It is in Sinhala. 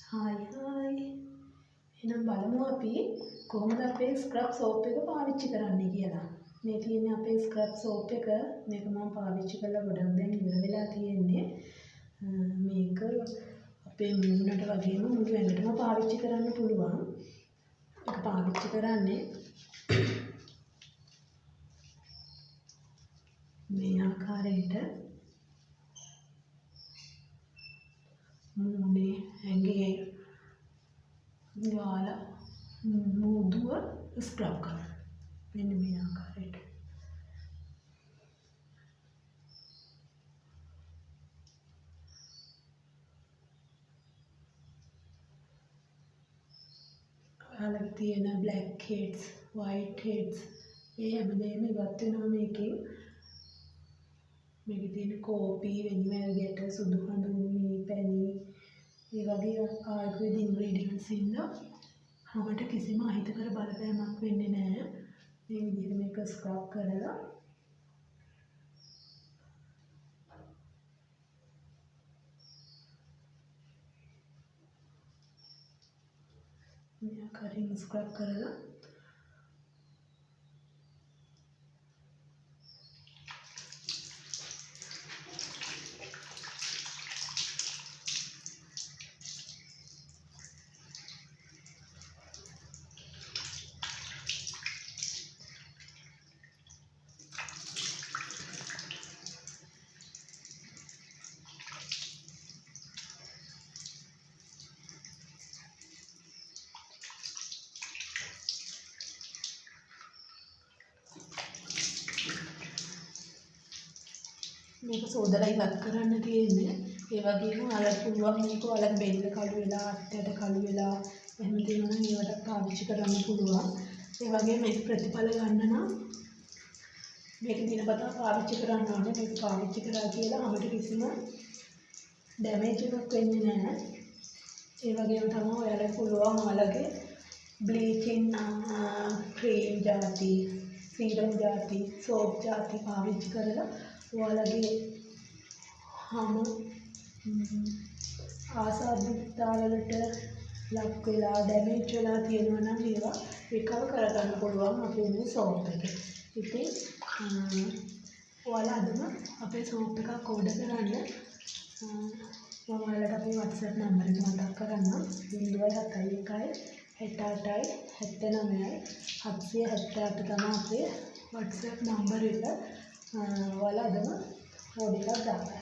Hi hi. එහෙනම් බලමු අපි කොහොමද අපේ ස්ක්‍රබ් සෝප් එක පාවිච්චි කරන්නේ කියලා. මේ තියෙන්නේ අපේ ස්ක්‍රබ් සෝප් එක. මේක මම පාවිච්චි කරලා ගොඩක් දැන් ඉවර වෙලා තියෙන්නේ. මේක අපේ මූණට වගේම මුළු ඇඟටම පාවිච්චි කරන්න පුළුවන්. ඒක පාවිච්චි කරන්නේ මේ ආකාරයට මූණේ ඇඟේ ගාලා මූදුව ස්ක්‍රබ් කරනවා. මෙන්න මේ ආකාරයට. ඔයාලගේ තියෙන black heads, white heads ඒ හැමදේම ඉවත් වෙනවා මේකෙන්. මේකේ තියෙන කෝපි, වෙනිමැල් ගැට, සුදු හඳුන්, පැණි ඒ වගේ ආයුර්වේද ඉන්ග්‍රීඩියන්ට්ස් ඉන්නවා. අපට කිසිම අහිතකර බලපෑමක් වෙන්නේ නැහැ. මේ විදිහට මේක ස්ක්‍රබ් කරලා මේ ආකාරයෙන් ස්ක්‍රබ් කරලා මේක සෝදලා ඉවත් කරන්න තියෙන්නේ. ඒ වගේම ඔයාලට පුළුවන් මේක ඔයාලගේ බෙල්ල කළු වෙලා, අත්යට කළු වෙලා එහෙම තියෙනවා නම් ඒවට පාවිච්චි කරන්න පුළුවන්. ඒ වගේම මේක ප්‍රතිඵල ගන්න නම් මේක දිනපතා පාවිච්චි කරන්න ඕනේ. මේක පාවිච්චි කරා කියලා අපිට කිසිම ඩැමේජ් එකක් වෙන්නේ නැහැ. ඒ වගේම තමයි ඔයාලට පුළුවන් ඔයාලගේ බ්ලීචින් ක්‍රීම් ಜಾති, සීරම් ಜಾති, සෝප් ಜಾති පාවිච්චි කරලා ඔයාලගේ හම ආසාදිතාවලට ලක් වෙලා ඩැමේජ් වෙලා තියෙනවා නම් ඒවා රිකවර් කරගන්න පුළුවන් අපේ මේ සෝප් එක. ඉතින් ඔයාලා අදම අපේ සෝප් එකක් ඕඩර් කරන්න. මම ඔයාලට අපේ WhatsApp නම්බර් එක මතක් කරන්නම්. 071 68 79 778 තමයි අපේ WhatsApp නම්බර් එක. ඔයාලා අදම ඕඩර් එකක් දාන්න.